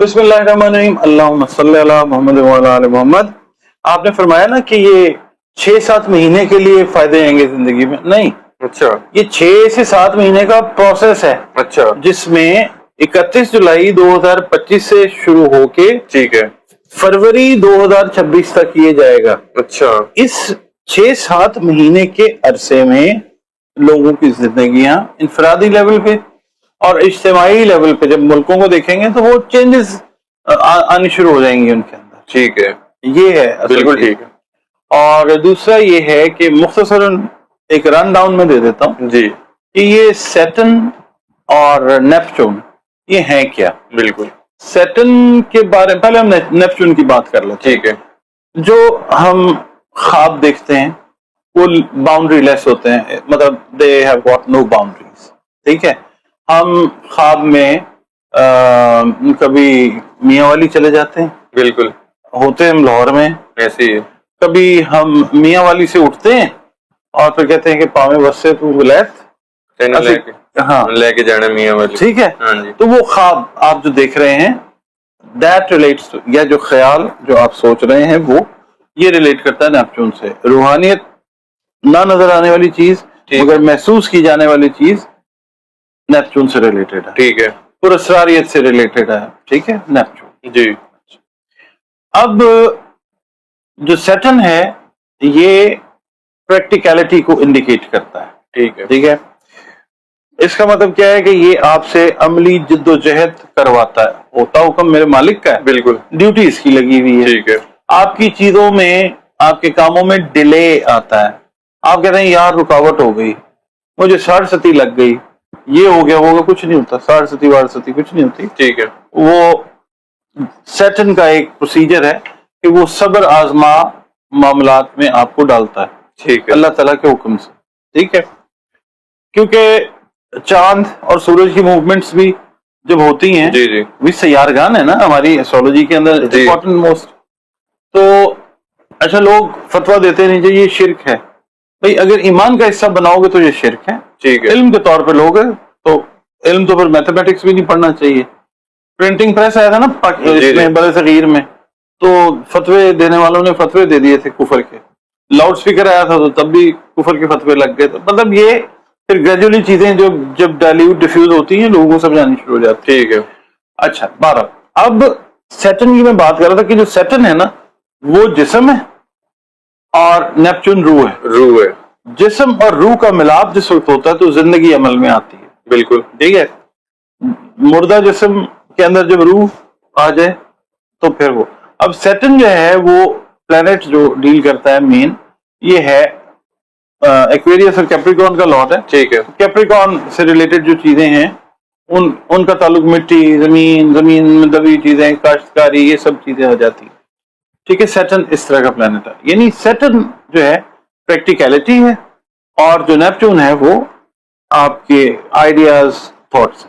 बिस्मिल्लाहिर्रहमानिर्रहीम, अल्लाहुम्मा सल्ली अला मुहम्मद व अला आलि मोहम्मद। आपने फरमाया ना कि ये 6-7 महीने के लिए फायदे आएंगे जिंदगी में, नहीं। अच्छा, ये 6 से 7 महीने का प्रोसेस है। अच्छा, जिसमें 31 जुलाई 2025 से शुरू होके ठीक है, फरवरी 2026 तक ये जाएगा। अच्छा, इस 6-7 महीने के अरसे में लोगों की जिंदगियां इंफरादी लेवल पे और इज्तिमाई लेवल पे जब मुल्कों को देखेंगे तो वो चेंजेस आनी शुरू हो जाएंगी उनके अंदर। ठीक है, ये है असल बिल्कुल चीज़। ठीक है और दूसरा ये है कि मुख्तसरन एक रन डाउन में दे देता हूँ जी, कि ये सैटर्न और नेपच्यून ये है क्या। बिल्कुल सैटर्न के बारे में पहले हम नेपच्यून की बात कर लेते हैं। ठीक है, जो हम ख्वाब देखते हैं वो बाउंड्री लेस होते हैं, मतलब they have got no boundaries. ठीक है, हम ख्वाब में कभी मियाँ वाली चले जाते हैं, बिल्कुल होते हैं हम लाहौर में। ऐसे ही है। कभी हम मियाँ वाली से उठते हैं और फिर कहते हैं कि पावे बस्से तू विलायत तेने लेके जाना मियाँ वाली। ठीक है, हाँ जी, तो वो ख्वाब आप जो देख रहे हैं दैट रिलेट्स टू, या जो ख्याल जो आप सोच रहे हैं वो ये रिलेट करता है नेपच्यून से। रूहानियत ना नजर आने वाली चीज मगर महसूस की जाने वाली चीज नेपच्यून से रिलेटेड है। ठीक है, पुरस्रारियत से रिलेटेड है। ठीक है, नेपच्यून जी, अब जो सैटर्न है ये प्रैक्टिकलिटी को इंडिकेट करता है। ठीक है, ठीक है, इसका मतलब क्या है कि ये आपसे अमली जिद्दोजहद करवाता है। होता हुक्म मेरे मालिक का है, बिल्कुल ड्यूटी इसकी लगी हुई है। ठीक है, आपकी चीजों में आपके कामों में डिले आता है। आप कहते हैं यार रुकावट हो गई, मुझे 60 लग गई, ये हो गया वो कुछ नहीं होता। 60 कुछ नहीं होती। ठीक है, वो सैटर्न का एक प्रोसीजर है कि वो सब्र आजमा मामलात में आपको डालता है, ठीक है, अल्लाह ताला के हुक्म से। ठीक है, क्योंकि चांद और सूरज की मूवमेंट्स भी जब होती हैं, जी जी, भी सैयारगान है ना हमारी एस्ट्रोलॉजी के अंदर जी। Important most. तो अच्छा, लोग फतवा देते नहीं जी ये शिरक है। भाई अगर ईमान का हिस्सा बनाओगे तो ये शिरक है। ठीक है, इल्म के तौर पे लोग तो इल्म तो फिर मैथमेटिक्स भी नहीं पढ़ना चाहिए। प्रिंटिंग प्रेस आया था ना इसमें बड़े सगीर में, तो फतवे देने वालों ने फतवे दे दिए थे कुफर के। लाउड स्पीकर आया था तो तब भी कुफर के फतवे लग गए। तो मतलब ये फिर ग्रेजुअली चीजें जो जब डाइल्यूट डिफ्यूज होती हैं लोगों को समझानी शुरू हो जाती है। ठीक है, अच्छा 12। अब सैटर्न की मैं बात कर रहा था कि जो सैटर्न है ना वो जिस्म है और नेपच्यून रूह है। रूह है, जिस्म और रूह का मिलाप जिस वक्त होता है तो जिंदगी अमल में आती है। बिल्कुल ठीक है, मुर्दा जिस्म के अंदर जब रूह आ जाए तो फिर वो। अब सैटर्न जो है वो प्लेनेट जो डील करता है मेन, ये है एक्वेरियस और कैप्रिकॉर्न का लॉट है। ठीक है, कैप्रिकॉर्न से रिलेटेड जो चीजें हैं उनका ताल्लुक मिट्टी, जमीन में दबी चीजें, काश्तकारी, ये सब चीजें आ जाती है। ठीक है, सैटर्न इस तरह का प्लेनेट है। यानी सैटर्न जो है प्रैक्टिकलिटी है और जो नेपच्यून है वो आपके आइडियाज, थॉट्स।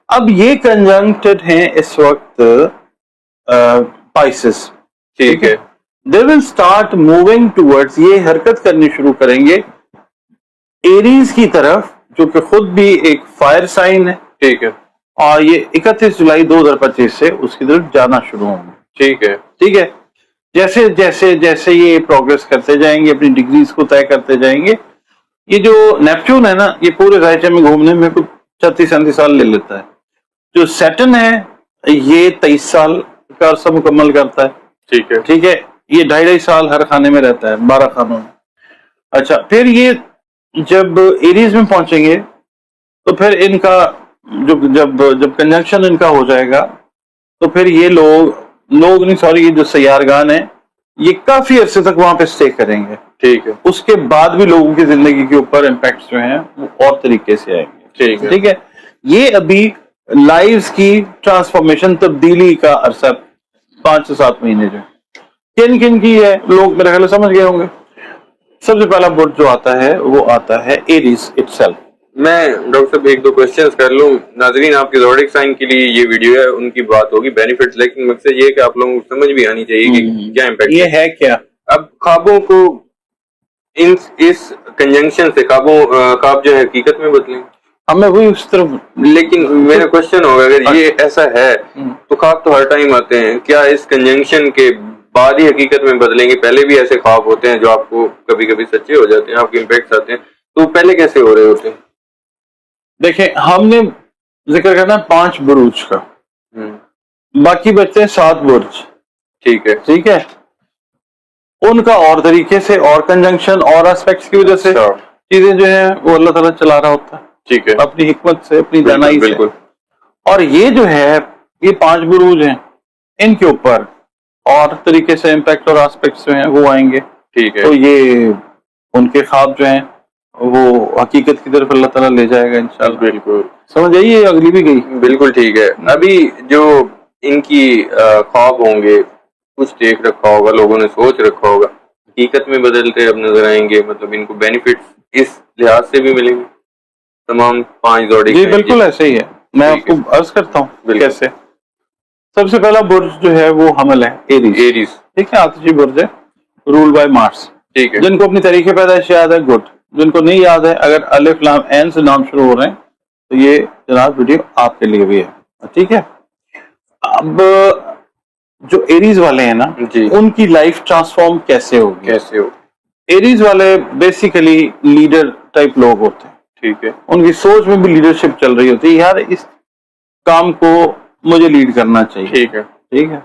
अब ये कंजंक्टेड हैं इस वक्त पाइसेस। ठीक है, they will start moving towards, ये हरकत करनी शुरू करेंगे एरीज की तरफ, जो कि खुद भी एक फायर साइन है। ठीक है, और ये 31 जुलाई 2025 से उसकी तरफ जाना शुरू होंगे। ठीक है, ठीक है, जैसे जैसे जैसे ये प्रोग्रेस करते जाएंगे, अपनी डिग्रीज को तय करते जाएंगे। ये जो नेपच्यून है ना ये पूरे राइचे में घूमने में कुछ 36-37 साल ले लेता है। जो सैटर्न है ये 23 साल का अर्सा मुकम्मल करता है। ठीक है, ठीक है, ये 2.5 साल हर खाने में रहता है, 12 खानों में। अच्छा, फिर ये जब एरीज में पहुंचेंगे तो फिर इनका जब कंजंक्शन इनका हो जाएगा तो फिर ये लोग नहीं सॉरी, ये जो सैयारगान है ये काफी अरसे तक वहां पे स्टे करेंगे। ठीक है, उसके बाद भी लोगों की जिंदगी के ऊपर इम्पैक्ट जो हैं वो और तरीके से आएंगे। ठीक है, ठीक है, ये अभी लाइव्स की ट्रांसफॉर्मेशन, तब्दीली का अरसा 5 से 7 महीने जो किन किन की है लोग मेरे ख्याल समझ गए होंगे। सबसे पहला बुर्ज जो आता है वो आता है एरीज इटसेल्फ। मैं डॉक्टर साहब 1-2 क्वेश्चंस कर लूं। नाजरीन आपके ज़ोडिक साइन के लिए ये वीडियो है, उनकी बात होगी बेनिफिट्स, लेकिन मकसद ये है कि आप लोगों को समझ भी आनी चाहिए कि क्या इम्पैक्ट ये है क्या। अब ख्वाबों को इस कंजंक्शन से ख्वाब जो है हकीकत में बदलें। हमें वही उस तरफ. लेकिन मेरा क्वेश्चन होगा, अगर ये ऐसा है तो ख्वाब तो हर टाइम आते हैं, क्या इस कंजंक्शन के बाद ही हकीकत में बदलेंगे? पहले भी ऐसे ख्वाब होते हैं जो आपको कभी कभी सच्चे हो जाते हैं, आपके इम्पैक्ट आते हैं, तो पहले कैसे हो रहे होते हैं? देखें, हमने जिक्र करना 5 बुरूज का, बाकी बचते हैं 7 बुर्ज. ठीक है. ठीक है, उनका और तरीके से और कंजंक्शन और एस्पेक्ट्स की वजह से चीजें जो है वो अल्लाह ताला चला रहा होता है. ठीक है. अपनी हिकमत से, अपनी दानाई से. बिल्कुल. और ये जो है, ये 5 बुरूज हैं, इनके ऊपर और तरीके से इम्पैक्ट और एस्पेक्ट्स जो हैं वो आएंगे. ठीक है. तो ये उनके ख्वाब जो हैं वो हकीकत की तरफ अल्लाह ताला ले जाएगा इंशाल्लाह. बिल्कुल. समझ आइए, अगली भी गई. बिल्कुल ठीक है. अभी जो इनकी ख्वाब होंगे, कुछ देख रखा होगा, लोगों ने सोच रखा होगा, हकीकत में बदलते अब नजर आएंगे, मतलब इनको बेनिफिट्स इस लिहाज से भी मिलेंगे तमाम 5 जोड़ी? जी बिल्कुल ऐसे ही है. मैं आपको अर्ज करता हूँ कैसे. सबसे पहला बुर्ज जो है वो हमल है, एरीज. ठीक है, आतिशी बुर्ज है, रूल बाय मार्स. ठीक है. जिनको अपनी तारीख पैदाइश याद है, गुड. जिनको नहीं याद है, अगर अलिफ लाम एन से नाम शुरू हो रहे हैं, तो ये जनाब वीडियो आपके लिए भी है. ठीक है. अब जो एरीज वाले हैं ना जी, उनकी लाइफ ट्रांसफॉर्म कैसे होगी? कैसे हो? एरीज वाले बेसिकली लीडर टाइप लोग होते हैं. ठीक है. उनकी सोच में भी लीडरशिप चल रही होती है, यार इस काम को मुझे लीड करना चाहिए. ठीक है. ठीक है.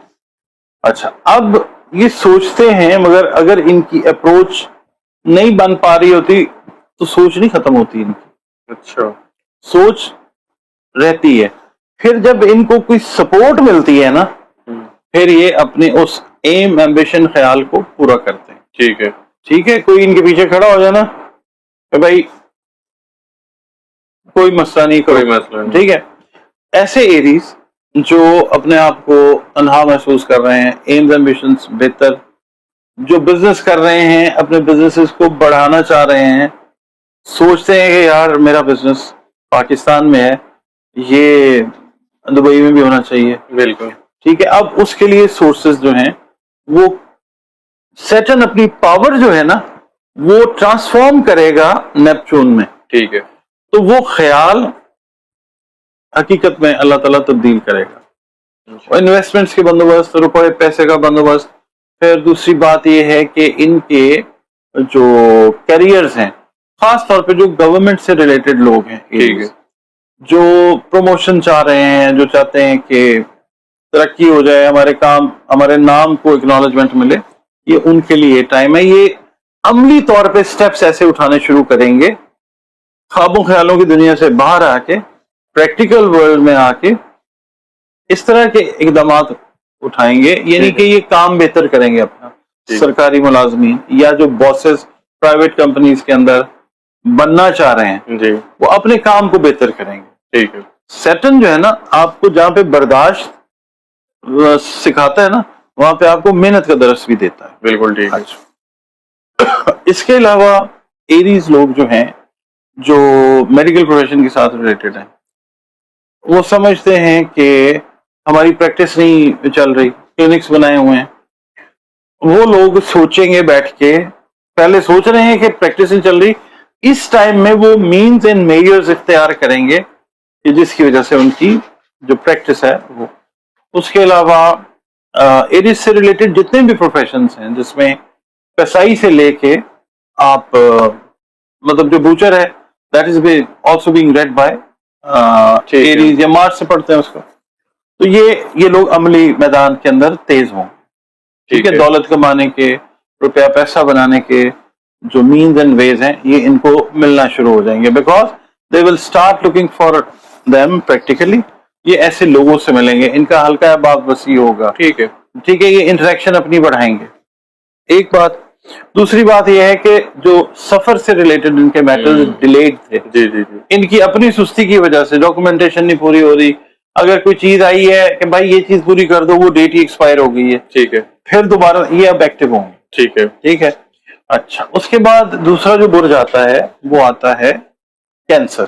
अच्छा, अब ये सोचते हैं, मगर अगर इनकी अप्रोच नहीं बन पा रही होती तो सोच नहीं खत्म होती इनकी. अच्छा. सोच रहती है. फिर जब इनको कोई सपोर्ट मिलती है ना, फिर ये अपने उस एम, एम्बिशन, ख्याल को पूरा करते हैं. ठीक है. ठीक है. कोई इनके पीछे खड़ा हो जाए ना, तो भाई कोई मसला नहीं, कोई मसला नहीं. ठीक है. ऐसे एरीज जो अपने आप को तन्हा महसूस कर रहे हैं, एम्स एम्बिशंस बेहतर, जो बिजनेस कर रहे हैं, अपने बिजनेसेस को बढ़ाना चाह रहे हैं, सोचते हैं कि यार मेरा बिजनेस पाकिस्तान में है, ये दुबई में भी होना चाहिए. बिल्कुल. ठीक है. अब उसके लिए सोर्सेज जो हैं वो सैटर्न अपनी पावर जो है ना वो ट्रांसफॉर्म करेगा नेपच्यून में. ठीक है. तो वो ख्याल हकीकत में अल्लाह ताला तब्दील करेगा. इन्वेस्टमेंट्स के बंदोबस्त, रुपए पैसे का बंदोबस्त. फिर दूसरी बात यह है कि इनके जो कैरियर्स हैं, खास तौर पे जो गवर्नमेंट से रिलेटेड लोग हैं, ठीक है, जो प्रमोशन चाह रहे हैं, जो चाहते हैं कि तरक्की हो जाए, हमारे काम, हमारे नाम को एक्नॉलेजमेंट मिले, ये उनके लिए टाइम है. ये अमली तौर पे स्टेप्स ऐसे उठाने शुरू करेंगे, ख्वाबों ख्यालों की दुनिया से बाहर आके प्रैक्टिकल वर्ल्ड में आके इस तरह के इकदाम उठाएंगे. यानी कि ये काम बेहतर करेंगे अपना. सरकारी मुलाजमीन या जो बॉसेस प्राइवेट कंपनीज के अंदर बनना चाह रहे हैं जी, वो अपने काम को बेहतर करेंगे. ठीक है. सैटर्न जो है ना, आपको जहां पे बर्दाश्त सिखाता है ना, वहां पे आपको मेहनत का दर्स भी देता है. बिल्कुल ठीक है. इसके अलावा एरीज लोग जो हैं, जो मेडिकल प्रोफेशन के साथ रिलेटेड हैं, वो समझते हैं कि हमारी प्रैक्टिस नहीं चल रही, क्लिनिक्स बनाए हुए हैं. वो लोग सोचेंगे बैठ के, पहले सोच रहे हैं कि प्रैक्टिस नहीं चल रही, इस टाइम में वो मीन्स एंड मेजर्स इख्तियार करेंगे कि जिसकी वजह से उनकी जो प्रैक्टिस है वो. उसके अलावा एरीज से रिलेटेड जितने भी प्रोफेशंस हैं, जिसमें कसाई से लेके आप मतलब जो बूचर है, that is also being ruled by Aries या मार्च से पढ़ते हैं उसको. तो ये लोग अमली मैदान के अंदर तेज हों. ठीक है. दौलत कमाने के, रुपया पैसा बनाने के जो मीन्स एंड वेज हैं, ये इनको मिलना शुरू हो जाएंगे, because they will start looking for them practically. ये ऐसे लोगों से मिलेंगे, इनका हल्का बात वसी होगा. ठीक है. ठीक है. ये इंटरेक्शन अपनी बढ़ाएंगे, एक बात. दूसरी बात यह है कि जो सफर से रिलेटेड इनके मैटर्स डिलेड थे, जी जी जी, इनकी अपनी सुस्ती की वजह से डॉक्यूमेंटेशन नहीं पूरी हो रही. अगर कोई चीज आई है कि भाई ये चीज पूरी कर दो, वो डेट ही एक्सपायर हो गई है, ठीक है, फिर दोबारा ये अब एक्टिव होंगे. ठीक है. ठीक है. अच्छा, उसके बाद दूसरा जो बुर्ज आता है वो आता है कैंसर.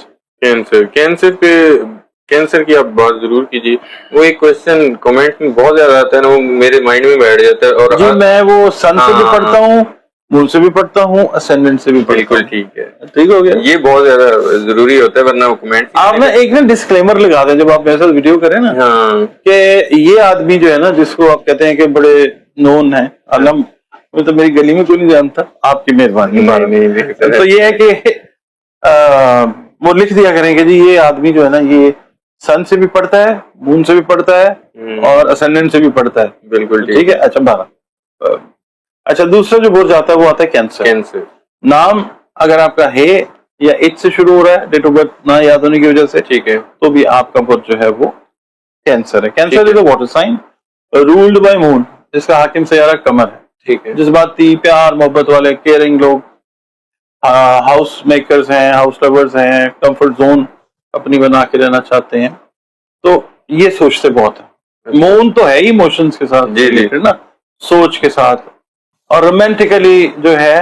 कैंसर की आप बात जरूर कीजिए. वो एक क्वेश्चन कमेंट में बहुत ज्यादा आता है ना, वो मेरे माइंड में बैठ जाता है. और जी, मैं वो सन से भी पढ़ता हूँ मून से भी पढ़ता हूँ, असेंडेंट से भी पढ़ता बिल्कुल हूँ। ठीक है, ठीक हो गया। ये बहुत ज्यादा जरूरी होता है, वरना वो कमेंट आप ना एक ना डिस्क्लेमर लगा दें जब आप मेरे साथ वीडियो करें ना, हाँ कि ये आदमी जो है ना, जिसको आप कहते हैं कि बड़े नोन है, आलम, वो तो मेरी गली में कोई नहीं जानता, आपकी मेहरबानी। नहीं, तो ये है कि वो लिख दिया करेंगे जी ये आदमी जो है ना, ये सन से भी पढ़ता है, मून से भी पढ़ता है और असेंडेंट से भी पढ़ता है। बिल्कुल ठीक है। अच्छा 12। अच्छा दूसरा जो बुर्ज आता है वो आता है कैंसर। कैंसर, नाम अगर आपका है या एच से शुरू हो रहा है, डेट ऑफ बर्थ ना याद होने की वजह से, ठीक है, तो भी आपका बुर्ज जो है वो कैंसर है। Cancer is a water sign ruled by moon, जिसका हाकिम सयारा कमर है। ठीक है, जज्बाती, प्यार मोहब्बत वाले, केयरिंग लोग, हाउस मेकर्स हैं, हाउस लवर्स हैं, कंफर्ट जोन अपनी बना के रहना चाहते हैं, तो ये सोचते बहुत है। मून तो है ही इमोशंस के साथ रिलेटेड ना, सोच के साथ, और रोमांटिकली जो है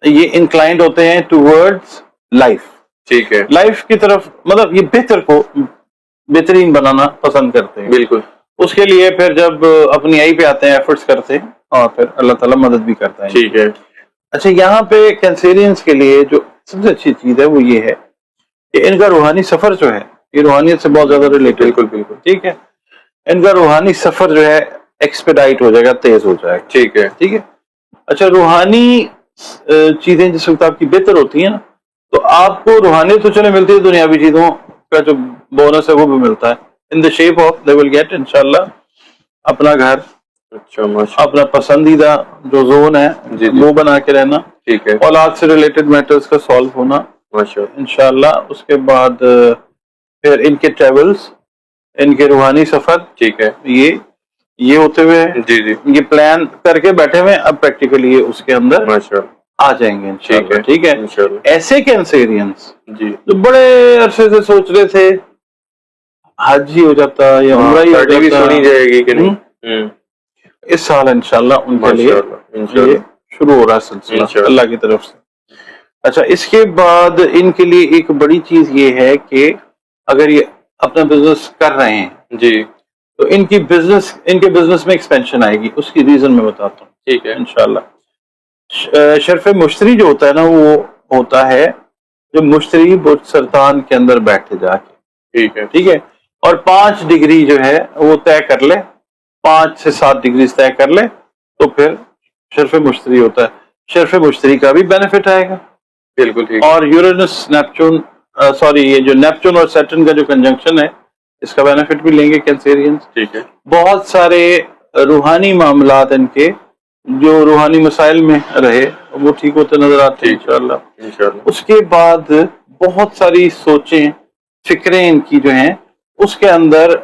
ये इंक्लाइंड होते हैं टूवर्ड्स लाइफ। ठीक है, लाइफ की तरफ, मतलब ये बेहतर को बेहतरीन बनाना पसंद करते हैं। बिल्कुल। उसके लिए फिर जब अपनी आई पे आते हैं, एफर्ट्स करते हैं, और फिर अल्लाह ताला मदद भी करता है। ठीक है। अच्छा यहाँ पे कैंसेरियंस के लिए जो सबसे अच्छी चीज है वो ये है कि इनका रूहानी सफर जो है, ये रूहानियत से बहुत ज्यादा रिलेटेड। बिल्कुल बिल्कुल, ठीक है। इनका रूहानी सफर जो है एक्सपेडाइट हो जाएगा, तेज हो जाएगा। ठीक है, ठीक है। अच्छा रूहानी चीजें जिस वक्त आपकी बेहतर होती है ना, तो आपको रूहानियत तो चले मिलती है, दुनियावी चीजों का जो बोनस है वो भी मिलता है, in the shape of they will get इंशाल्लाह अपना घर, अच्छा माशा, अपना पसंदीदा जो जोन है जी, वो बना के रहना, ठीक है, औलाद से रिलेटेड मैटर्स का सॉल्व होना माशा, इंशाल्लाह। उसके बाद फिर इनके ट्रेवल्स, इनके रूहानी सफर, ठीक है, ये होते हुए जी जी, ये प्लान करके बैठे हुए, अब प्रैक्टिकली ये उसके अंदर माशा, आ जाएंगे इंशाल्लाह। ठीक है, ठीक है। इंशाल्लाह, ऐसे कैंसेरियंस जी, जो बड़े अरसे से सोच रहे थे हज ही हो जाता या उम्रा ही हो पार्टी भी जाता, सुनी जाएगी कि नहीं? इस साल इंशाल्लाह उनके लिए माशाल्लाह, इंशाल्लाह, ये शुरू हो रहा है सिलसिला इंशाल्लाह। अल्लाह की तरफ से। अच्छा इसके बाद इनके लिए एक बड़ी चीज ये है कि अगर ये अपना बिजनेस कर रहे हैं जी, तो इनके बिजनेस में एक्सपेंशन आएगी। उसकी रीजन मैं बताता हूँ ठीक है, इंशाल्लाह। शर्फ मुश्तरी जो होता है ना, वो होता है जब मुश्तरी बुर्ज सरतान के अंदर बैठे जाके, ठीक है, ठीक है, और 5 डिग्री जो है वो तय कर ले, 5 से 7 डिग्री तय कर ले, तो फिर शर्फ मुश्तरी होता है। शर्फ मुश्तरी का भी बेनिफिट आएगा। बिल्कुल ठीक, और यूरेनस नेपच्यून, सॉरी ये जो नेपच्यून और सैटर्न का जो कंजंक्शन है, इसका बेनिफिट भी लेंगे कैंसेरियंस। ठीक है, बहुत सारे रूहानी मामलात इनके जो रूहानी मसाइल में रहे वो ठीक होते नजर आते हैं इंशाल्लाह। इंशाल्लाह, उसके बाद बहुत सारी सोचें, फिक्रें इनकी जो हैं, उसके अंदर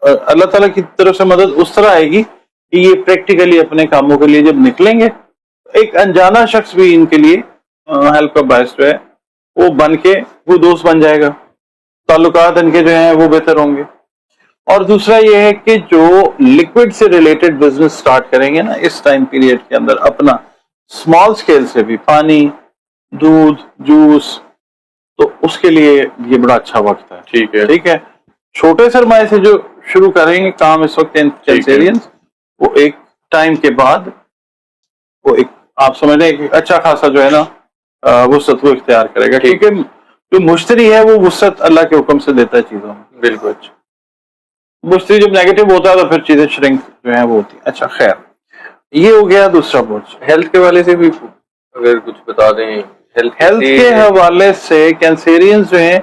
अल्लाह ताला की तरफ से मदद उस तरह आएगी कि ये प्रैक्टिकली अपने कामों के लिए जब निकलेंगे, एक अनजाना शख्स भी इनके लिए हेल्प का बायस जो है वो बन के वो दोस्त बन जाएगा, ताल्लुकात इनके जो हैं वो बेहतर होंगे। और दूसरा ये है कि जो लिक्विड से रिलेटेड बिजनेस स्टार्ट करेंगे ना इस टाइम पीरियड के अंदर, अपना स्मॉल स्केल से भी, पानी, दूध, जूस, तो उसके लिए ये बड़ा अच्छा वक्त है। ठीक है, ठीक है। छोटे सरमाए से जो शुरू करेंगे काम इस वक्त कैंसेरियंस, वो एक टाइम के बाद वो एक आप समझ लें एक अच्छा खासा जो है ना वुसअत को इख्तियार करेगा, ठीक। क्योंकि जो मुश्तरी है वो वुसअत अल्लाह के हुक्म से देता है चीजों में। बिल्कुल, मुश्तरी जब नेगेटिव होता है तो फिर चीजें श्रिंक जो है वो होती है। अच्छा खैर, ये हो गया दूसरा बोझ। हेल्थ के वाले से भी अगर कुछ बता दें, हेल्थ के हवाले से कैंसेरियंस जो है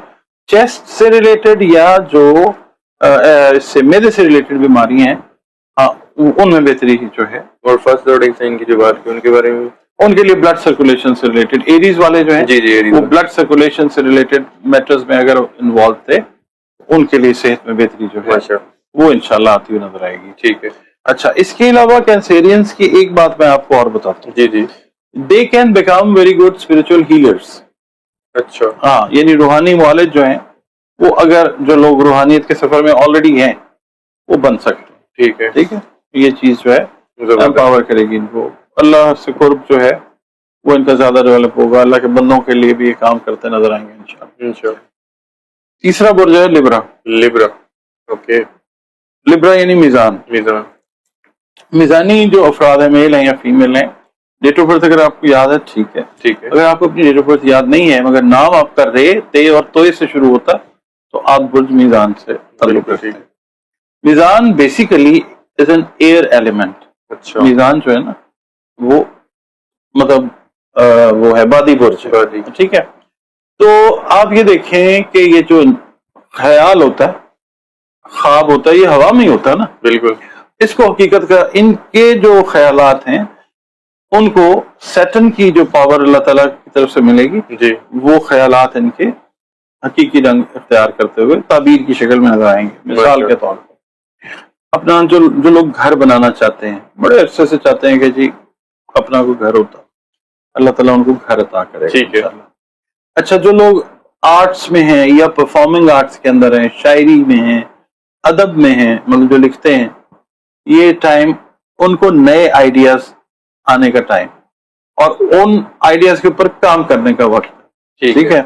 चेस्ट से रिलेटेड या जो इससे मेदे से रिलेटेड बीमारियां हैं, हाँ उनमें बेहतरी जो है। और फर्स्ट ऑर्डर साइन की जो बात की उनके बारे में, उनके लिए ब्लड सर्कुलेशन से रिलेटेड, एरीज वाले जो हैं जी जी, एरीज वो वाले। ब्लड सर्कुलेशन से रिलेटेड मैटर्स में अगर इन्वॉल्व थे, उनके लिए सेहत में बेहतरी जो है माशा, वो इंशाल्लाह आती हुई नजर आएगी। ठीक है, अच्छा इसके अलावा कैंसेरियंस की एक बात मैं आपको और बताता हूँ, जी जी, they can become very good spiritual healers. अच्छा, हाँ यानी रूहानी मुआलिज जो हैं वो, अगर जो लोग रूहानियत के सफर में ऑलरेडी हैं वो बन सकते हैं। ठीक है, ठीक है। ये चीज जो है एम्पावर करेगी इनको, अल्लाह से कुर्ब जो है वो इनका ज्यादा डेवलप होगा, अल्लाह के बंदों के लिए भी ये काम करते नजर आएंगे इंशाल्लाह। इंशाल्लाह। तीसरा बुर्ज है लिब्रा। लिब्रा, ओके, लिब्रा यानी मीजान। मीज़ान, मीजानी जो अफराद है, मेल हैं या फीमेल हैं, डेट ऑफ बर्थ अगर आपको याद है ठीक है, ठीक है, अगर आपको अपनी डेट ऑफ बर्थ याद नहीं है मगर नाम आपका रे, ते और तोय से शुरू होता तो आप बुर्ज मीजान से ताल्लुक रखते हैं। मीजान basically is an air element. अच्छा, मीजान जो है ना वो मतलब वो है बादी बुर्ज है, ठीक है। तो आप ये देखें कि ये जो ख्याल होता है, ख्वाब होता है, ये हवा में ही होता है ना। बिल्कुल, इसको हकीकत का इनके जो ख्यालात हैं उनको सैटर्न की जो पावर अल्लाह ताला की तरफ से मिलेगी जी, वो ख्यालात इनके हकीकी रंग इख्तियार करते हुए ताबीर की शक्ल में नजर आएंगे। मिसाल के तौर पर अपना जो लोग घर बनाना चाहते हैं, बड़े अरसे से चाहते हैं कि जी अपना कोई घर होता, अल्लाह ताला उनको घर अता करेगा, ठीक है। इंशाअल्लाह। अच्छा, जो लोग आर्ट्स में हैं या परफॉर्मिंग आर्ट्स के अंदर हैं, शायरी में हैं, अदब में हैं, मतलब जो लिखते हैं, ये टाइम उनको नए आइडियाज आने का टाइम और उन आइडियाज के ऊपर काम करने का वक्त, ठीक है।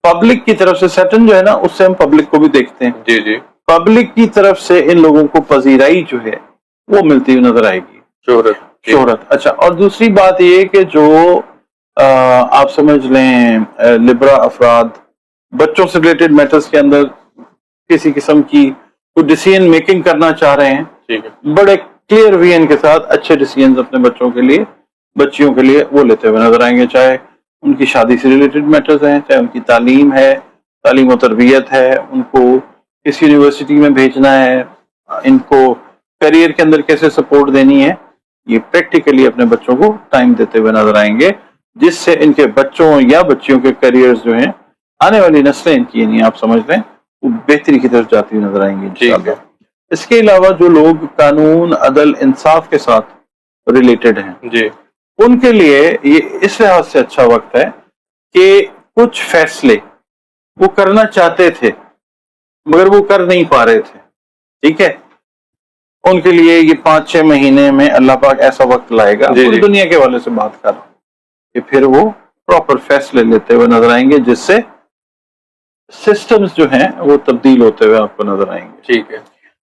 पब्लिक की तरफ से सैटर्न जो है ना, उससे हम पब्लिक को भी देखते हैं, जी जी, पब्लिक की तरफ से इन लोगों को पजीराई जो है वो मिलती हुई नजर आएगी, शोहरत। अच्छा, और दूसरी बात ये कि जो आप समझ लें लिब्रा अफराद बच्चों से रिलेटेड मैटर्स के अंदर किसी किस्म की कोई डिसीजन मेकिंग करना चाह रहे हैं, ठीक है, बड़े क्लियर विजन के साथ अच्छे डिसीजन अपने बच्चों के लिए, बच्चियों के लिए वो लेते हुए नजर आएंगे, चाहे उनकी शादी से रिलेटेड मैटर्स हैं, चाहे उनकी तालीम है, तालीम और तरबियत है, उनको किस यूनिवर्सिटी में भेजना है, इनको करियर के अंदर कैसे सपोर्ट देनी है, ये प्रैक्टिकली अपने बच्चों को टाइम देते हुए नजर आएंगे, जिससे इनके बच्चों या बच्चियों के करियर्स जो हैं, आने वाली नस्लें इनकी नहीं आप समझ लें वो बेहतरी की तरफ जाती हुई नजर आएंगी इंशाअल्लाह। इसके अलावा जो लोग कानून, अदल, इंसाफ के साथ रिलेटेड हैं जी, उनके लिए ये इस लिहाज से अच्छा वक्त है कि कुछ फैसले वो करना चाहते थे मगर वो कर नहीं पा रहे थे, ठीक है, उनके लिए ये 5-6 महीने में अल्लाह पाक ऐसा वक्त लाएगा, पूरी दुनिया के वाले से बात कर रहा हूं, कि फिर वो प्रॉपर फैसले लेते हुए नजर आएंगे, जिससे सिस्टम्स जो हैं वो तब्दील होते हुए आपको नजर आएंगे, ठीक है।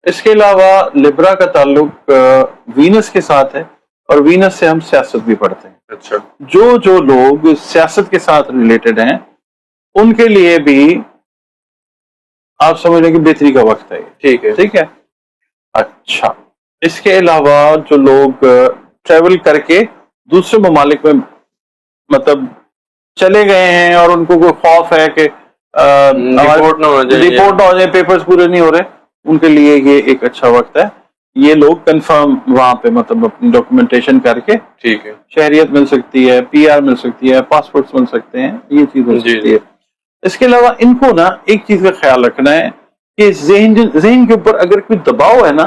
इसके अलावा लिब्रा का ताल्लुक वीनस के साथ है और वीनस से हम सियासत भी पढ़ते हैं। अच्छा, जो लोग सियासत के साथ रिलेटेड हैं उनके लिए भी आप समझ लें कि बेहतरी का वक्त है, ठीक है, ठीक है। अच्छा, इसके अलावा जो लोग ट्रेवल करके दूसरे ममालिक में मतलब चले गए हैं और उनको कोई खौफ है कि रिपोर्ट ना हो जाए, पेपर्स पूरे नहीं हो रहे, उनके लिए ये एक अच्छा वक्त है। ये लोग कंफर्म वहां पे मतलब अपनी डॉक्यूमेंटेशन करके, ठीक है, शहरियत मिल सकती है, PR मिल सकती है, पासपोर्ट्स मिल सकते हैं, ये चीज हो सकती है। इसके अलावा इनको ना एक चीज का ख्याल रखना है कि ज़हन के ऊपर अगर कोई दबाव है ना,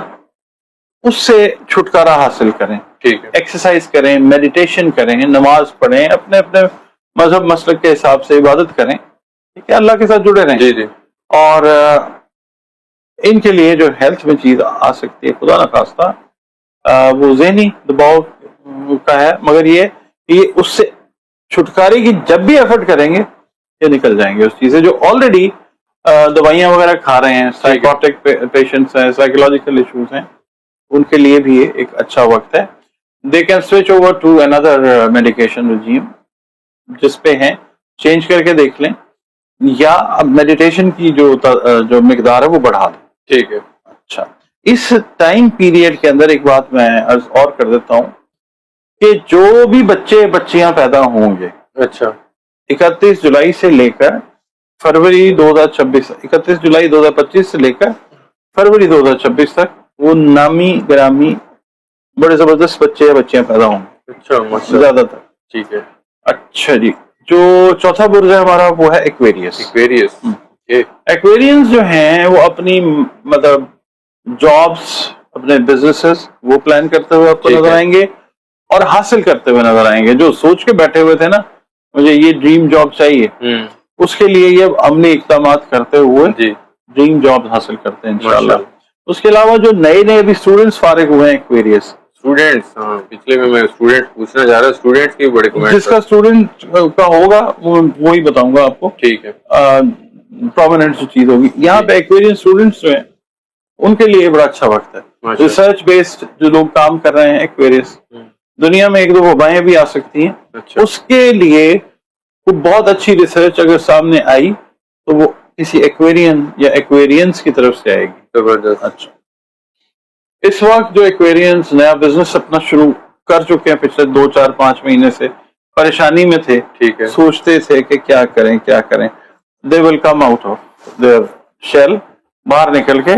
उससे छुटकारा हासिल करें, ठीक है, एक्सरसाइज करें, मेडिटेशन करें, नमाज पढ़ें, अपने अपने मजहब मसलक के हिसाब से इबादत करें, ठीक है, अल्लाह के साथ जुड़े रहें। जी जी। और इनके लिए जो हेल्थ में चीज आ सकती है, खुदा न खास्ता वो ज़हनी दबाव का है, मगर ये उससे छुटकारे की जब भी एफर्ट करेंगे ये निकल जाएंगे उस चीज से। जो ऑलरेडी दवाइयां वगैरह खा रहे हैं, साइकोटिक पेशेंट्स हैं, साइकोलॉजिकल इश्यूज हैं, उनके लिए भी ये एक अच्छा वक्त है। They can switch over to another medication regime जिस पे हैं, चेंज करके देख लें, या अब मेडिटेशन की जो मिकदार है वो बढ़ा दें, ठीक है। अच्छा, इस टाइम पीरियड के अंदर एक बात मैं अर्ज और कर देता हूं कि जो भी बच्चे बच्चियां पैदा होंगे, अच्छा, 31 जुलाई से लेकर फरवरी 2026, 31 जुलाई 2025 से लेकर फरवरी 2026 तक वो नामी ग्रामी बड़े जबरदस्त बच्चे या बच्चियां पैदा होंगे, अच्छा, ज्यादातर, ठीक है। अच्छा जी, जो चौथा बुर्ज है हमारा वो है एक्वेरियस। एक्वेरियंस जो हैं वो अपनी मतलब जॉब्स, अपने बिजनेसेस वो प्लान करते हुए आपको नजर आएंगे और हासिल करते हुए नजर आएंगे। जो सोच के बैठे हुए थे ना मुझे ये ड्रीम जॉब चाहिए, उसके लिए ये अमली इक़दाम करते हुए ड्रीम जॉब हासिल करते हैं इंशाल्लाह। उसके अलावा जो नए भी स्टूडेंट्स फारिग हुए हैं एक्वेरियस, स्टूडेंट्स, हाँ, पिछले में मैं स्टूडेंट पूछना चाह रहा, स्टूडेंट्स के बड़े कमेंट, जिसका स्टूडेंट का होगा वो ही बताऊंगा आपको, ठीक है। प्रोमिनेंट जो चीज होगी यहाँ पे, एक्वेरियन स्टूडेंट्स जो हैं उनके लिए बड़ा अच्छा वक्त है। रिसर्च बेस्ड जो लोग काम कर रहे हैं एक्वेरियस, دنیا میں ایک دو وبائیں بھی آ سکتی ہیں. اچھا اس کے لیے وہ بہت اچھی ریسرچ اگر سامنے آئی تو وہ کسی ایکویرین یا ایکویرینس کی طرف سے آئے گی. زبردست. اچھا اس وقت جو ایکویرینس نیا بزنس اپنا شروع کر چکے ہیں پچھلے 2-4-5 مہینے سے پریشانی میں تھے, ٹھیک ہے. سوچتے تھے کہ کیا کریں کیا کریں, they will come out of their shell, باہر نکل کے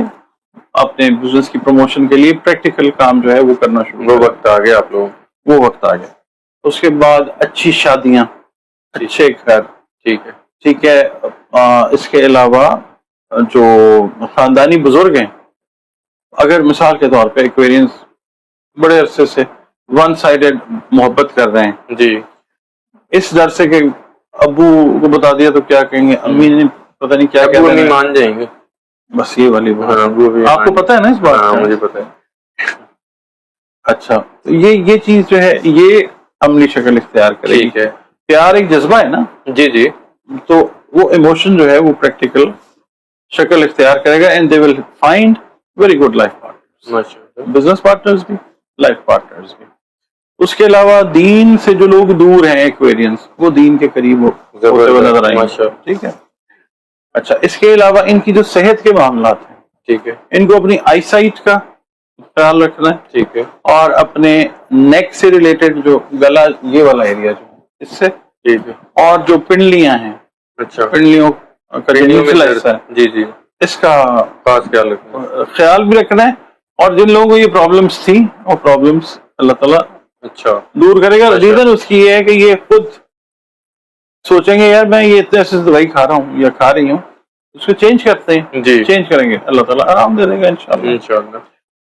اپنے بزنس کی پروموشن کے لیے پریکٹیکل کام جو ہے وہ کرنا شروع. وہ وقت آ گیا آپ لوگوں, وہ وقت آ گیا. اس کے بعد اچھی شادیاں, اچھے گھر, ٹھیک ہے. ٹھیک ہے. اس کے علاوہ جو خاندانی بزرگ ہیں, اگر مثال کے طور پہ ایکویرینس بڑے عرصے سے ون سائیڈڈ محبت کر رہے ہیں, جی اس ڈر سے کہ ابو کو بتا دیا تو کیا کہیں گے, امی نے پتہ نہیں کیا ابو کہہ نہیں مان جائیں گے, بس یہ والی بات. ہاں ابو بھی آپ کو پتہ ہے نا اس بات ہاں کا؟ مجھے پتہ ہے. اچھا تو یہ چیز جو ہے یہ عملی شکل اختیار کرے گی. ٹھیک ہے. پیار ایک جذبہ ہے نا, جی جی تو وہ ایموشن جو ہے وہ پریکٹیکل شکل اختیار کرے گا, and they will find very good life partners, ماشاء اللہ. بزنس پارٹنرز بھی, لائف پارٹنرز بھی. اس کے علاوہ دین سے جو لوگ دور ہیں ایکویرینس, وہ دین کے قریب ہوتے ہوئے نظر آئیں گے. ٹھیک ہے. اچھا اس کے علاوہ ان کی جو صحت کے معاملات ہیں, ٹھیک ہے. ان کو اپنی آئی سائٹ کا خیال رکھنا ہے, ٹھیک ہے. اور اپنے نیک سے ریلیٹڈ جو گلا یہ والا ایریا جو ہے اس سے, ٹھیک ہے. اور جو پنڈلیاں ہیں, اچھا پنڈلیوں کا جو نچلا حصہ ہے, جی جی اس کا خاص خیال رکھنا. خیال بھی رکھنا ہے. اور جن لوگوں کو یہ پرابلمس تھی وہ پرابلمس اللہ تعالیٰ اچھا دور کرے گا. ریزن اس کی یہ ہے کہ یہ خود سوچیں گے یار میں یہ اتنے عرصے سے دوائی کھا رہا ہوں یا کھا رہی ہوں, اس کو چینج کرتے ہیں, جی چینج کریں گے, اللہ تعالیٰ آرام دے دے گا انشاءاللہ. انشاءاللہ.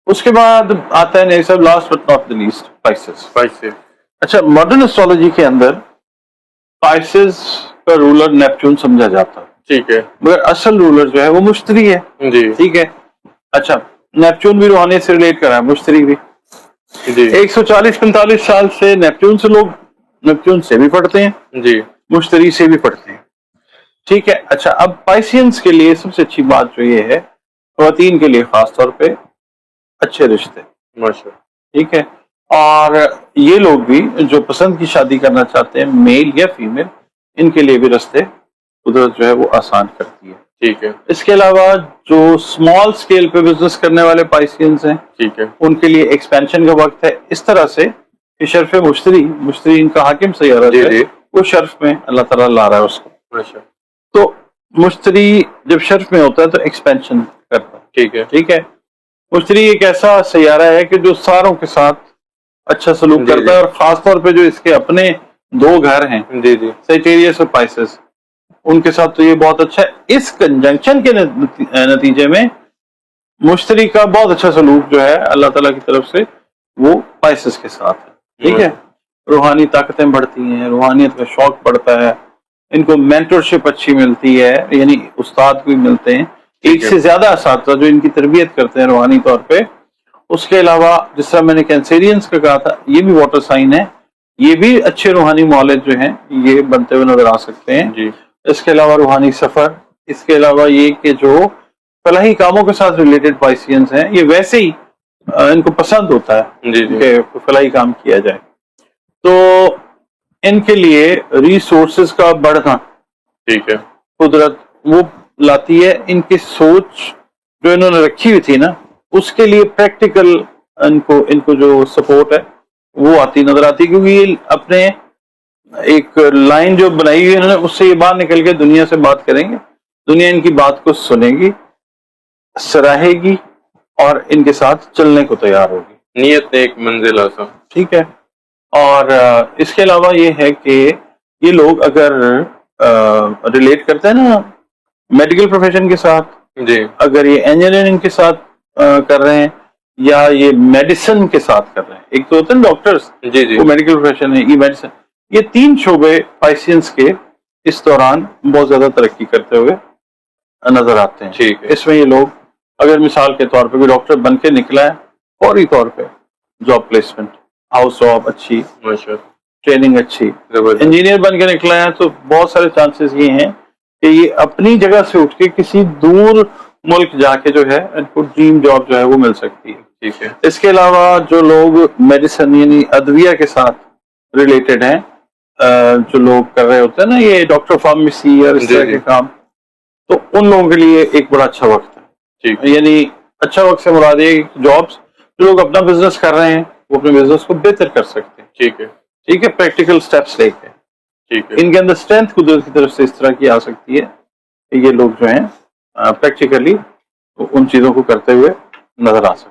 اس کے بعد آتا ہے نہیں سب last but not the least, spices. Spices. اچھا ماڈرن اسٹرالوجی کے اندر اسپائسز کا رولر نیپچون سمجھا جاتا ہے, ٹھیک ہے. مگر اصل رولر جو ہے وہ مشتری ہے. جی ٹھیک ہے. اچھا نیپچون بھی روحانیت سے ریلیٹ کرا ہے, مشتری بھی. جی 140-45 سال سے نیپچون سے لوگ نیپچون سے بھی پڑھتے ہیں, جی مشتری سے بھی پڑھتے ہیں. ٹھیک ہے. اچھا اب پائسینس کے لیے سب سے اچھی بات جو یہ ہے, خواتین کے لیے خاص طور پہ اچھے رشتے. ماشاء. ٹھیک ہے. اور یہ لوگ بھی جو پسند کی شادی کرنا چاہتے ہیں, میل یا فیمیل, ان کے لیے بھی رستے قدرت جو ہے وہ آسان کرتی ہے. ٹھیک ہے. اس کے علاوہ جو اسمال اسکیل پہ بزنس کرنے والے پائسینس ہیں, ٹھیک ہے. ان کے لیے ایکسپینشن کا وقت ہے, اس طرح سے کہ شرف مشتری ان کا حاکم سیارہ جی ہے, جی وہ شرف میں اللہ تعالیٰ لا رہا ہے اس کو. ماشاء. تو مشتری جب شرف میں ہوتا ہے تو ایکسپینشن کرتا ہے. ٹھیک ہے. ٹھیک ہے. مشتری ایک ایسا سیارہ ہے کہ جو ساروں کے ساتھ اچھا سلوک جی کرتا ہے, اور خاص طور پہ جو اس کے اپنے 2 گھر ہیں, جی جی سیجیٹیریس اور پائسس, ان کے ساتھ تو یہ بہت اچھا ہے. اس کنجنکشن کے نتیجے میں مشتری کا بہت اچھا سلوک جو ہے اللہ تعالیٰ کی طرف سے وہ پائسس کے ساتھ ہے. ٹھیک ہے. روحانی طاقتیں بڑھتی ہیں, روحانیت کا شوق بڑھتا ہے, ان کو مینٹرشپ اچھی ملتی ہے, یعنی استاد بھی ملتے ہیں, ایک سے زیادہ اساتذہ جو ان کی تربیت کرتے ہیں روحانی طور پہ. اس کے علاوہ جس طرح میں نے کینسیرینس کا کہا تھا, یہ بھی واٹر سائن ہے, یہ بھی اچھے روحانی مولد جو ہیں یہ بنتے ہوئے نظر آ سکتے ہیں. جی. اس کے علاوہ روحانی سفر, اس کے علاوہ یہ کہ جو فلاحی کاموں کے ساتھ ریلیٹڈ پائسینس ہیں, یہ ویسے ہی ان کو پسند ہوتا ہے جی جی کہ فلاحی کام کیا جائے. تو ان کے لیے ریسورسز کا بڑھنا, ٹھیک ہے, قدرت وہ لاتی ہے. ان کی سوچ جو انہوں نے رکھی ہوئی تھی نا, اس کے لیے پریکٹیکل ان کو جو سپورٹ ہے وہ آتی نظر آتی, کیونکہ یہ اپنے ایک لائن جو بنائی ہوئی انہوں نے, اس سے یہ باہر نکل کے دنیا سے بات کریں گے, دنیا ان کی بات کو سنے گی, سراہے گی, اور ان کے ساتھ چلنے کو تیار ہوگی. نیت ایک منزل آسان. ٹھیک ہے. اور اس کے علاوہ یہ ہے کہ یہ لوگ اگر ریلیٹ کرتے ہیں نا میڈیکل پروفیشن کے ساتھ, جی اگر یہ انجینئرنگ کے ساتھ کر رہے ہیں, یا یہ میڈیسن کے ساتھ کر رہے ہیں, ایک تو ہوتے ہیں ڈاکٹرز, جی جی وہ میڈیکل پروفیشن ہے, ای میڈیسن, یہ 3 شعبے پائسینس کے اس دوران بہت زیادہ ترقی کرتے ہوئے نظر آتے ہیں. ٹھیک ہے. اس میں یہ لوگ اگر مثال کے طور پہ کوئی ڈاکٹر بن کے نکلا ہے, فوری طور پہ جاب پلیسمنٹ, ہاؤس جاب اچھی, ماشاء, ٹریننگ اچھی. زبردست. انجینئر بن کے نکلا ہے تو بہت سارے چانسز یہ ہیں کہ یہ اپنی جگہ سے اٹھ کے کسی دور ملک جا کے جو ہے ان کو ڈریم جاب جو ہے وہ مل سکتی ہے. ٹھیک ہے. اس کے علاوہ جو لوگ میڈیسن یعنی ادویہ کے ساتھ ریلیٹڈ ہیں، جو لوگ کر رہے ہوتے ہیں نا یہ ڈاکٹر فارمیسی اور اس طرح کے کام، تو ان لوگوں کے لیے ایک بڑا اچھا وقت ہے. ٹھیک. یعنی اچھا وقت سے مراد یہ جابس جو لوگ اپنا بزنس کر رہے ہیں وہ اپنے بزنس کو بہتر کر سکتے ہیں. ٹھیک ہے. ٹھیک ہے، پریکٹیکل سٹیپس لے کے. ٹھیک ہے. ان کے اندر اسٹرینتھ قدرت کی طرف سے اس طرح کی آ سکتی ہے کہ یہ لوگ جو ہیں پریکٹیکلی ان چیزوں کو کرتے ہوئے نظر آ سکتے ہیں.